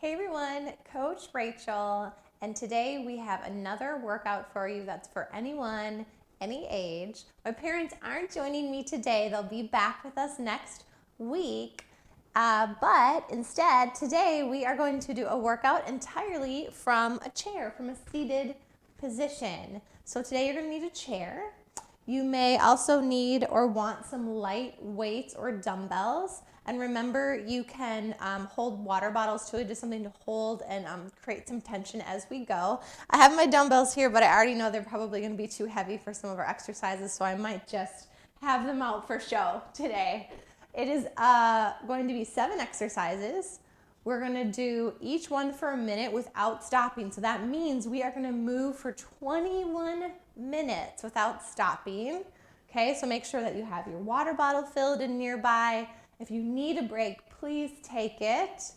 Hey everyone, Coach Rachel, and today we have another workout for you that's for anyone, any age. My parents aren't joining me today. They'll be back with us next week. But instead, today we are going to do a workout entirely from a chair, from a seated position. So today you're going to need a chair. You may also need or want some light weights or dumbbells. And remember, you can hold water bottles too, just something to hold and create some tension as we go. I have my dumbbells here, but I already know they're probably going to be too heavy for some of our exercises, so I might just have them out for show today. It is going to be 7 exercises. We're going to do each one for a minute without stopping. So that means we are going to move for 21 minutes without stopping. Okay, so make sure that you have your water bottle filled and nearby. If you need a break, please take it.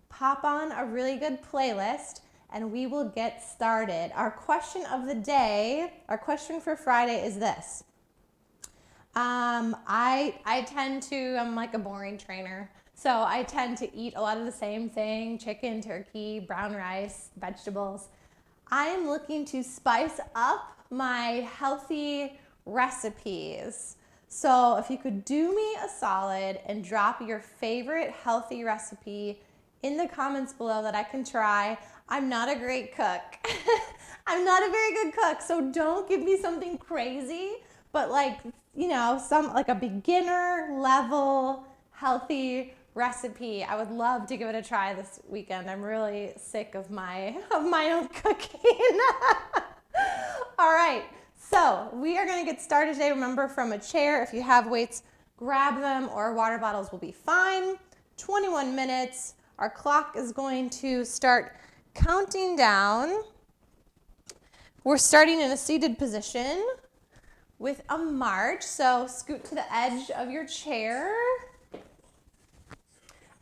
Pop on a really good playlist and we will get started. Our question of the day, our question for Friday is this. I tend to, I'm like a boring trainer. So I tend to eat a lot of the same thing, chicken, turkey, brown rice, vegetables. I am looking to spice up my healthy recipes. So if you could do me a solid and drop your favorite healthy recipe in the comments below that I can try. I'm not a great cook. I'm not a very good cook, so don't give me something crazy, but like, you know, some like a beginner level healthy recipe. I would love to give it a try this weekend. I'm really sick of my own cooking. All right, so we are going to get started today. Remember, from a chair. If you have weights, grab them, or water bottles will be fine. 21 minutes. Our clock is going to start counting down. We're starting in a seated position with a march. So scoot to the edge of your chair.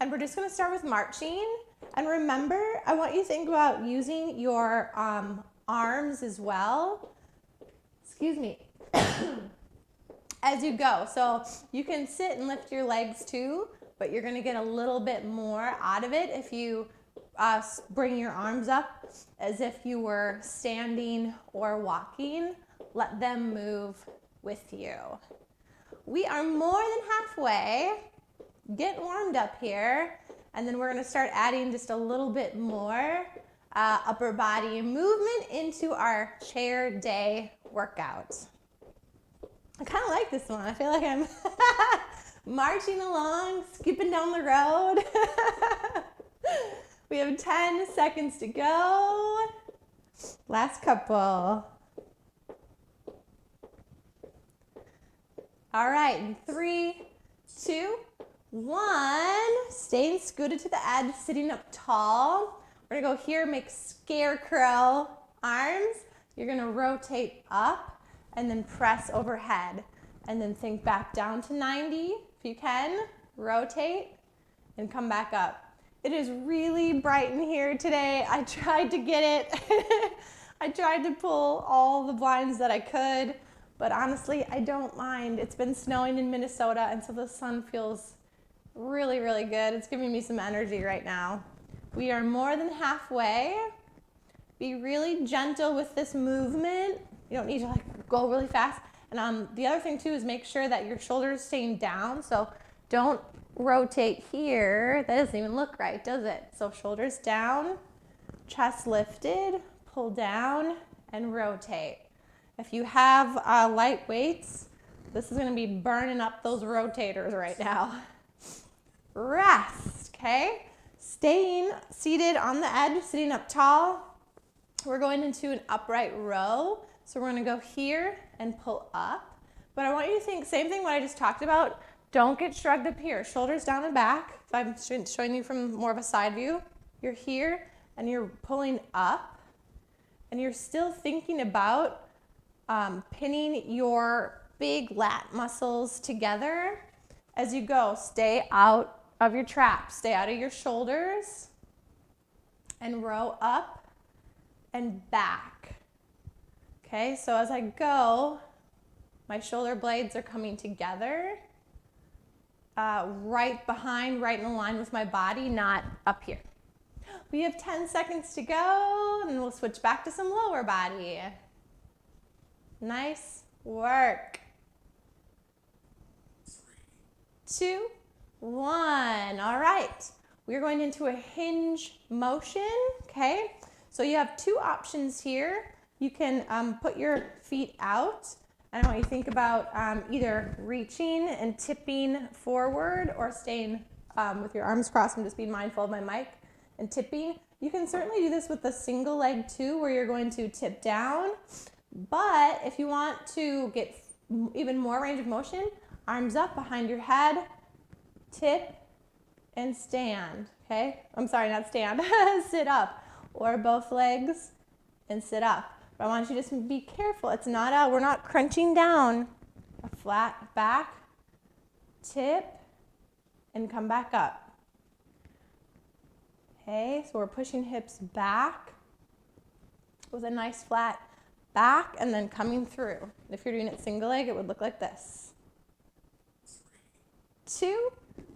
And we're just going to start with marching. And remember, I want you to think about using your arms as well. Excuse me. As you go. So you can sit and lift your legs too, but you're going to get a little bit more out of it if you bring your arms up as if you were standing or walking. Let them move with you. We are more than halfway. Get warmed up here, and then we're going to start adding just a little bit more upper body movement into our chair day workout. I kind of like this one. I feel like I'm marching along, skipping down the road. We have 10 seconds to go. Last couple. All right, in 3, 2, 1. Staying scooted to the edge, sitting up tall. We're gonna go here, make scarecrow arms. You're gonna rotate up and then press overhead. And then think back down to 90 if you can. Rotate and come back up. It is really bright in here today. I tried to get it. I tried to pull all the blinds that I could, but honestly, I don't mind. It's been snowing in Minnesota, and so the sun feels really, really good. It's giving me some energy right now. We are more than halfway. Be really gentle with this movement. You don't need to like go really fast. And the other thing too is make sure that your shoulders staying down. So don't rotate here. That doesn't even look right, does it? So shoulders down, chest lifted, pull down and rotate. If you have light weights, this is going to be burning up those rotators right now. Rest, okay? Staying seated on the edge, sitting up tall. We're going into an upright row. So we're going to go here and pull up. But I want you to think, same thing what I just talked about. Don't get shrugged up here. Shoulders down and back. If I'm showing you from more of a side view, you're here and you're pulling up. And you're still thinking about pinning your big lat muscles together as you go. Stay out of your traps. Stay out of your shoulders. And row up and back. Okay, so as I go, my shoulder blades are coming together, right behind, right in line with my body, not up here. We have 10 seconds to go, and we'll switch back to some lower body. Nice work. 2, 1. All right. We're going into a hinge motion, okay? So you have two options here. You can put your feet out. I want you to think about either reaching and tipping forward or staying with your arms crossed. I'm just being mindful of my mic and tipping. You can certainly do this with a single leg too, where you're going to tip down. But if you want to get even more range of motion, arms up behind your head, tip, and stand, okay? I'm sorry, not stand, sit up, or both legs and sit up. But I want you to just be careful. It's not we're not crunching down. A flat back, tip, and come back up. Okay, so we're pushing hips back with a nice flat back and then coming through. If you're doing it single leg, it would look like this. 2,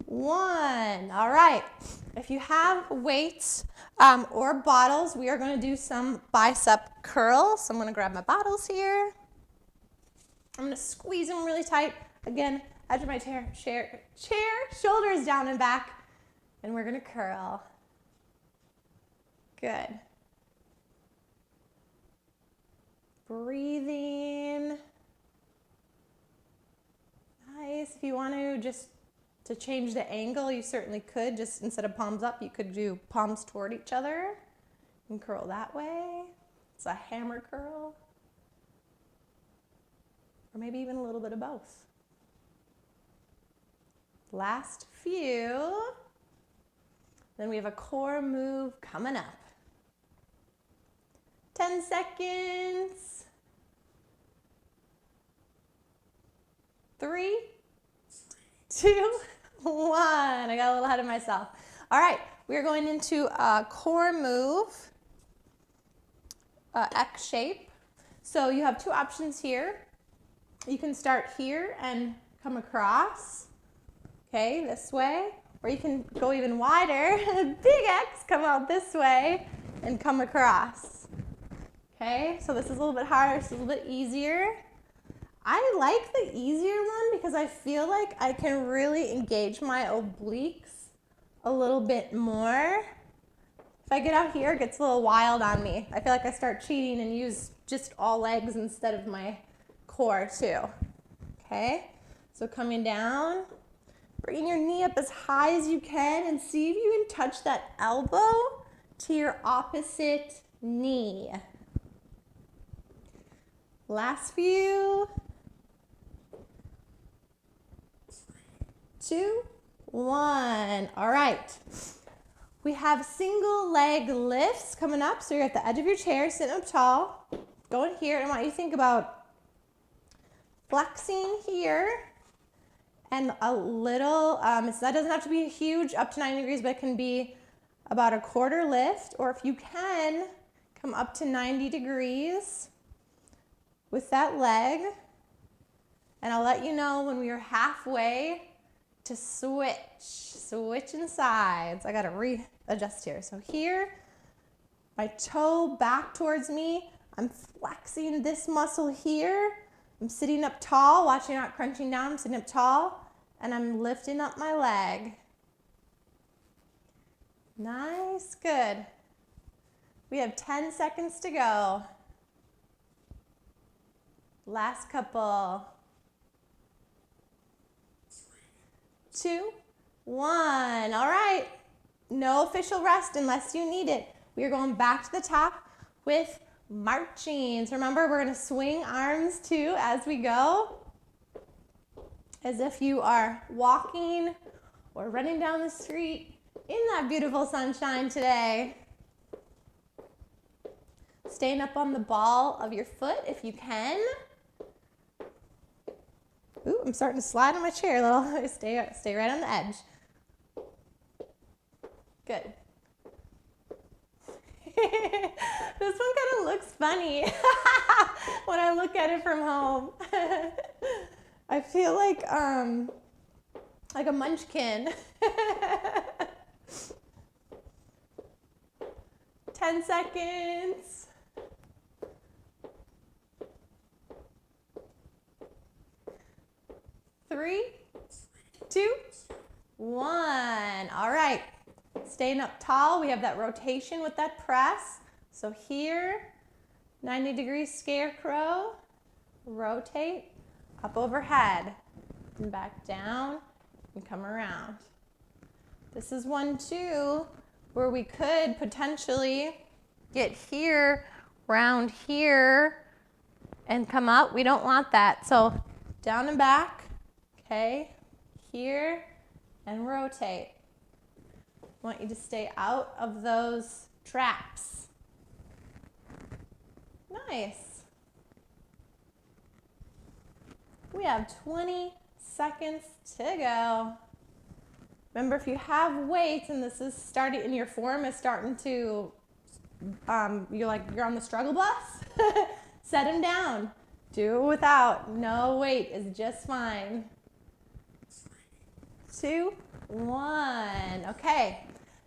1. All right. If you have weights or bottles, we are going to do some bicep curls. So I'm going to grab my bottles here. I'm going to squeeze them really tight. Again, edge of my chair, shoulders down and back, and we're going to curl. Good. Breathing. Nice. If you want to change the angle, you certainly could. Just instead of palms up, you could do palms toward each other and curl that way. It's a hammer curl. Or maybe even a little bit of both. Last few. Then we have a core move coming up. 10 seconds. 3, 2, 1. I got a little ahead of myself. All right, we're going into a core move, X shape. So you have two options here. You can start here and come across, okay, this way. Or you can go even wider, big X, come out this way and come across. Okay, so this is a little bit harder, this is a little bit easier. I like the easier one because I feel like I can really engage my obliques a little bit more. If I get out here, it gets a little wild on me. I feel like I start cheating and use just all legs instead of my core too. Okay, so coming down, bringing your knee up as high as you can and see if you can touch that elbow to your opposite knee. Last few. 2, 1. All right. We have single leg lifts coming up. So you're at the edge of your chair, sitting up tall. Going here. I want you to think about flexing here and a little, that doesn't have to be huge, up to 90 degrees, but it can be about a quarter lift. Or if you can, come up to 90 degrees with that leg. And I'll let you know when we are halfway to switching sides. I gotta readjust here. So here, my toe back towards me. I'm flexing this muscle here. I'm sitting up tall, watch you're not crunching down. I'm sitting up tall, and I'm lifting up my leg. Nice, good. We have 10 seconds to go. Last couple. 2, 1. All right. No official rest unless you need it. We are going back to the top with marching. So remember, we're going to swing arms too as we go, as if you are walking or running down the street in that beautiful sunshine today. Staying up on the ball of your foot if you can. Ooh, I'm starting to slide on my chair a little. Stay right on the edge. Good. This one kind of looks funny when I look at it from home. I feel like a munchkin. 10 seconds. 3, 2, 1. All right. Staying up tall. We have that rotation with that press. So here, 90 degrees scarecrow. Rotate up overhead and back down and come around. This is one too where we could potentially get here, round here, and come up. We don't want that. So down and back, okay, here, and rotate. I want you to stay out of those traps. Nice. We have 20 seconds to go. Remember, if you have weights and this is starting and your form is starting to, you're on the struggle bus, set them down. Do it without. No weight is just fine. 2, 1. Okay.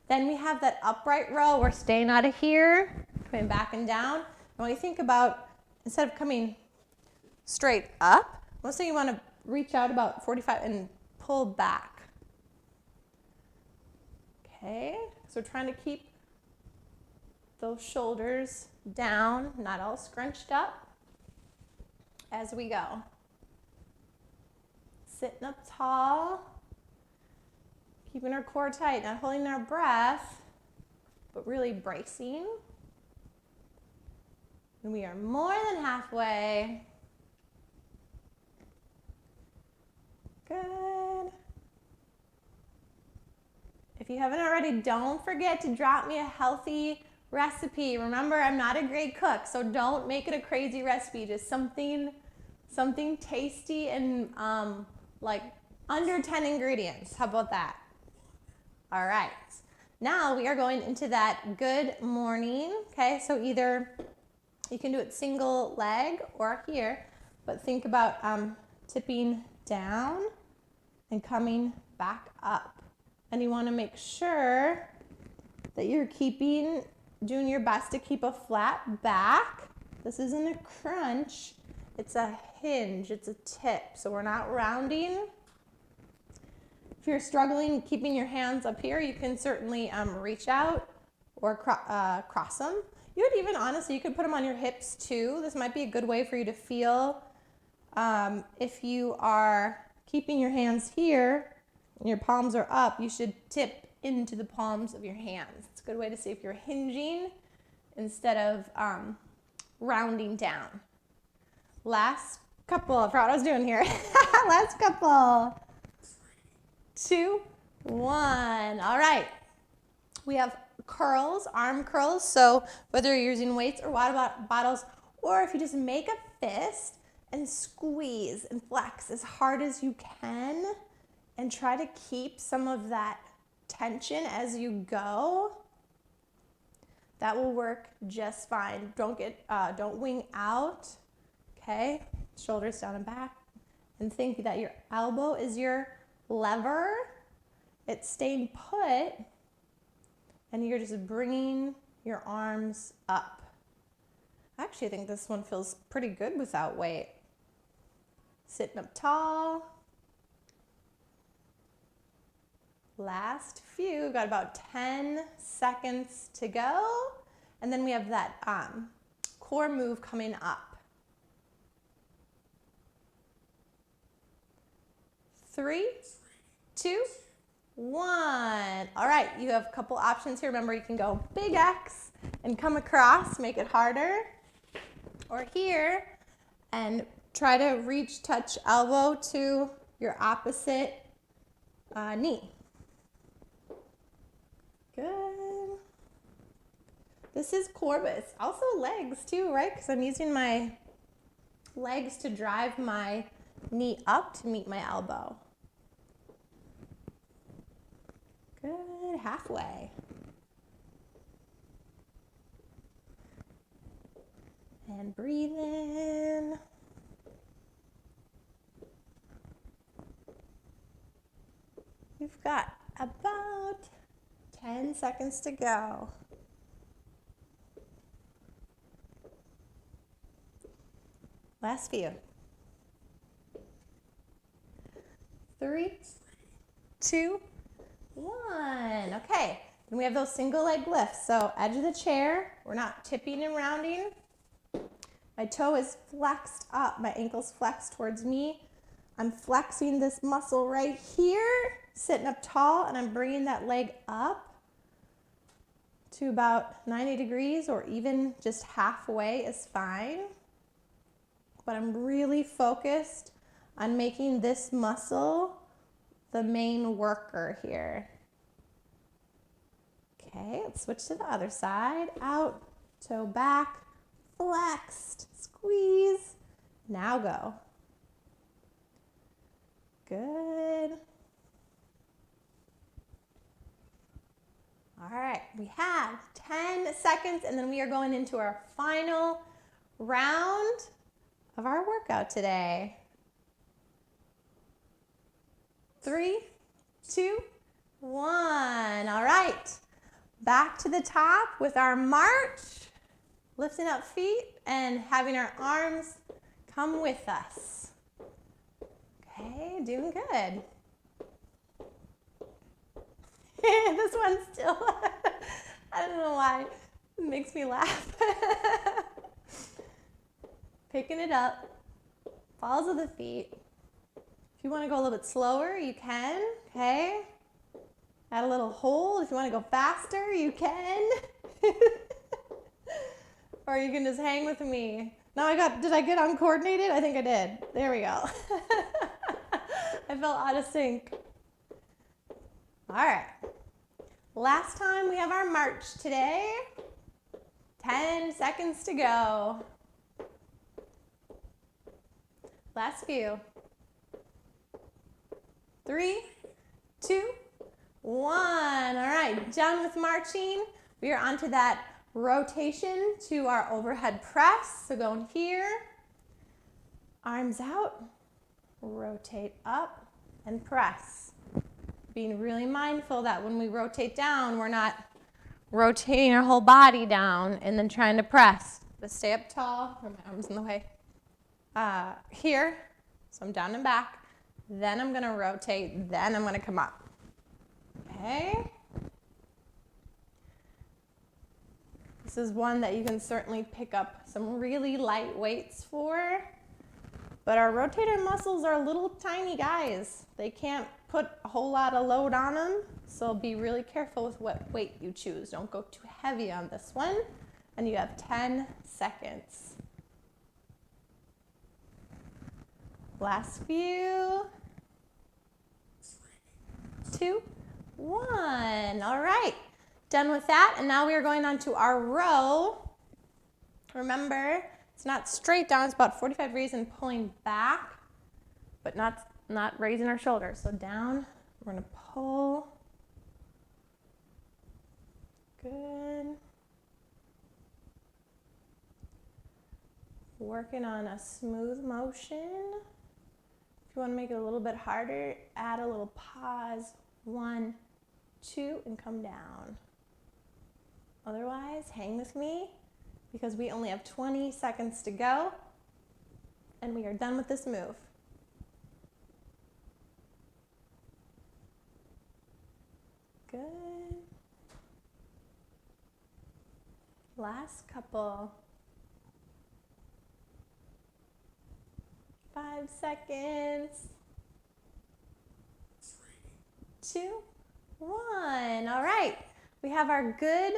Then we have that upright row. We're staying out of here, coming back and down. And when you think about, instead of coming straight up, mostly you want to reach out about 45 and pull back. Okay, so we're trying to keep those shoulders down, not all scrunched up as we go. Sitting up tall, keeping our core tight, not holding our breath, but really bracing. And we are more than halfway. Good. If you haven't already, don't forget to drop me a healthy recipe. Remember, I'm not a great cook, so don't make it a crazy recipe. Just something tasty and like under 10 ingredients. How about that? All right. Now we are going into that good morning. Okay, so either you can do it single leg or here, but think about tipping down and coming back up. And you want to make sure that you're doing your best to keep a flat back. This isn't a crunch, it's a hinge, it's a tip. So we're not rounding. If you're struggling keeping your hands up here, you can certainly reach out or cross them. You could even, honestly, you could put them on your hips too. This might be a good way for you to feel if you are keeping your hands here and your palms are up, you should tip into the palms of your hands. It's a good way to see if you're hinging instead of rounding down. Last couple, I forgot what I was doing here. Last couple. 2, 1. All right. We have curls, arm curls. So whether you're using weights or water bottles, or if you just make a fist and squeeze and flex as hard as you can and try to keep some of that tension as you go, that will work just fine. Don't wing out, okay? Shoulders down and back. And think that your elbow is your lever. It's staying put, and you're just bringing your arms up. Actually, I think this one feels pretty good without weight. Sitting up tall. Last few, got about 10 seconds to go. And then we have that core move coming up. 3, 2, 1. All right, you have a couple options here. Remember, you can go big X and come across, make it harder. Or here, and try to touch elbow to your opposite knee. Good. This is core, but it's also legs too, right? Because I'm using my legs to drive my knee up to meet my elbow. Good, halfway. And breathe in. You've got about 10 seconds to go. Last few. 3, 2, 1. Okay, then we have those single leg lifts. So edge of the chair, we're not tipping and rounding. My toe is flexed up, my ankle's flexed towards me. I'm flexing this muscle right here, sitting up tall, and I'm bringing that leg up to about 90 degrees, or even just halfway is fine. But I'm really focused on making this muscle the main worker here. Okay, let's switch to the other side. Out, toe back, flexed, squeeze. Now go. Good. All right, we have 10 seconds, and then we are going into our final round of our workout today. 3, 2, 1. All right, back to the top with our march, lifting up feet and having our arms come with us. Okay, doing good. This one's still, I don't know why, it makes me laugh. Picking it up, balls of the feet. If you want to go a little bit slower, you can, okay? Add a little hold. If you want to go faster, you can. Or you can just hang with me. Now did I get uncoordinated? I think I did. There we go. I felt out of sync. All right. Last time we have our march today. 10 seconds to go. Last few. 3, 2, 1. All right, done with marching. We are onto that rotation to our overhead press. So going here, arms out, rotate up and press. Being really mindful that when we rotate down, we're not rotating our whole body down and then trying to press. But stay up tall, or my arm's in the way. Here, so I'm down and back. Then I'm gonna rotate, then I'm gonna come up. Okay? This is one that you can certainly pick up some really light weights for. But our rotator muscles are little tiny guys. They can't put a whole lot of load on them. So be really careful with what weight you choose. Don't go too heavy on this one. And you have 10 seconds. Last few. 2, 1. All right. Done with that. And now we are going on to our row. Remember, it's not straight down. It's about 45 degrees and pulling back, but not raising our shoulders. So down, we're going to pull. Good. Working on a smooth motion. If you want to make it a little bit harder, add a little pause. 1, 2, and come down. Otherwise, hang with me because we only have 20 seconds to go and we are done with this move. Good. Last couple. 5 seconds. 3, 2, 1. All right. We have our good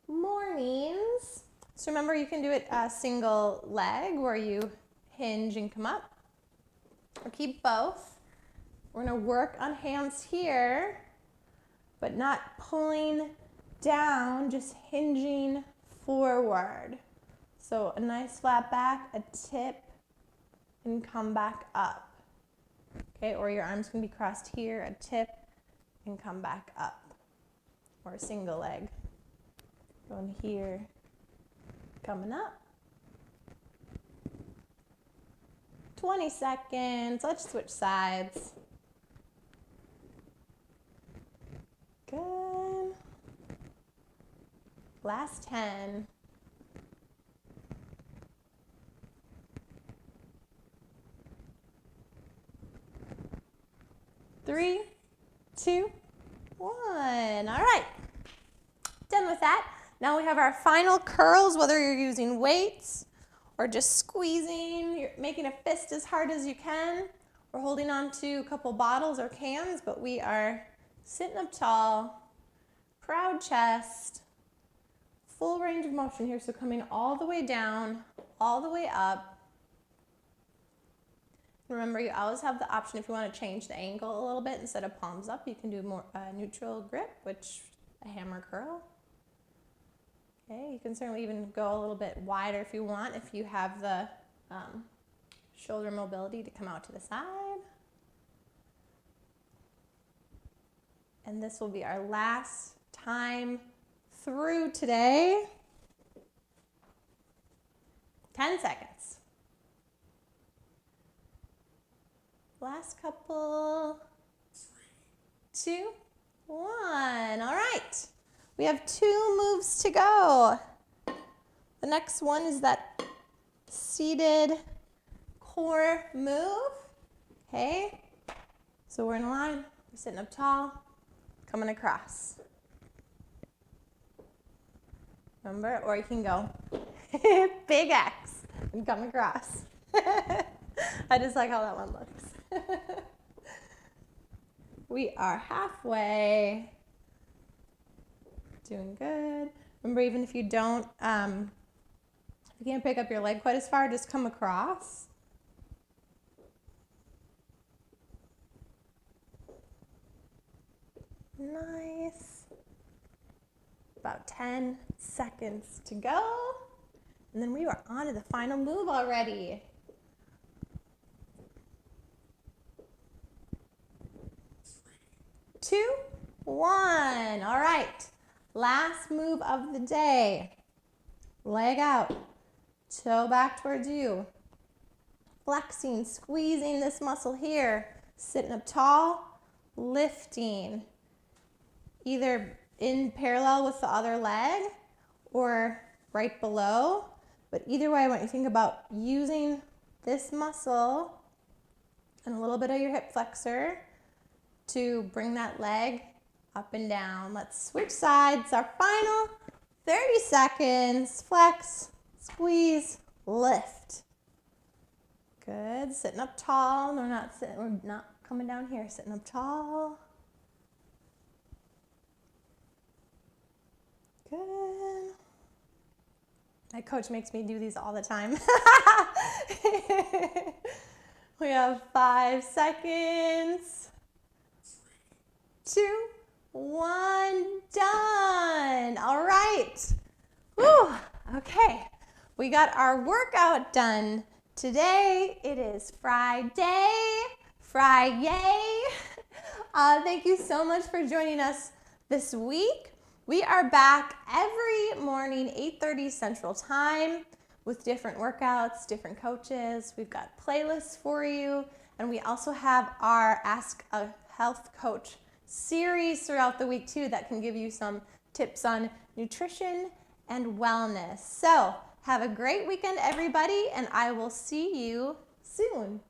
mornings. So remember, you can do it a single leg where you hinge and come up, or keep both. We're going to work on hands here, but not pulling down, just hinging forward. So a nice flat back, a tip, and come back up. Okay, or your arms can be crossed here, a tip, and come back up. Or a single leg. Going here, coming up. 20 seconds. Let's switch sides. Good. Last 10. that. Now we have our final curls, whether you're using weights or just squeezing, you're making a fist as hard as you can. We're holding on to a couple bottles or cans, but we are sitting up tall, proud chest, full range of motion here. So coming all the way down, all the way up. Remember, you always have the option if you want to change the angle a little bit. Instead of palms up, you can do more neutral grip, which a hammer curl. Okay, you can certainly even go a little bit wider if you want, if you have the shoulder mobility to come out to the side. And this will be our last time through today. 10 seconds. Last couple. 3, 2, 1. All right. We have 2 moves to go. The next one is that seated core move. Okay. So we're in a line. We're sitting up tall, coming across. Remember? Or you can go big X and come across. I just like how that one looks. We are halfway. Doing good. Remember, even if you don't, if you can't pick up your leg quite as far, just come across. Nice. About 10 seconds to go. And then we are on to the final move already. 3, 2, 1. All right. Last move of the day. Leg out. Toe back towards you. Flexing, squeezing this muscle here. Sitting up tall, lifting. Either in parallel with the other leg or right below. But either way, I want you to think about using this muscle and a little bit of your hip flexor to bring that leg up and down. Let's switch sides. Our final 30 seconds. Flex, squeeze, lift. Good. Sitting up tall. We're not coming down here. Sitting up tall. Good. My coach makes me do these all the time. We have 5 seconds. 3, 2, 1, done. All right. Whew. Okay. We got our workout done. Today it is Friday. Friday. Thank you so much for joining us this week. We are back every morning, 8:30 Central Time, with different workouts, different coaches. We've got playlists for you, and we also have our Ask a Health Coach series throughout the week too that can give you some tips on nutrition and wellness. So have a great weekend, everybody, and I will see you soon.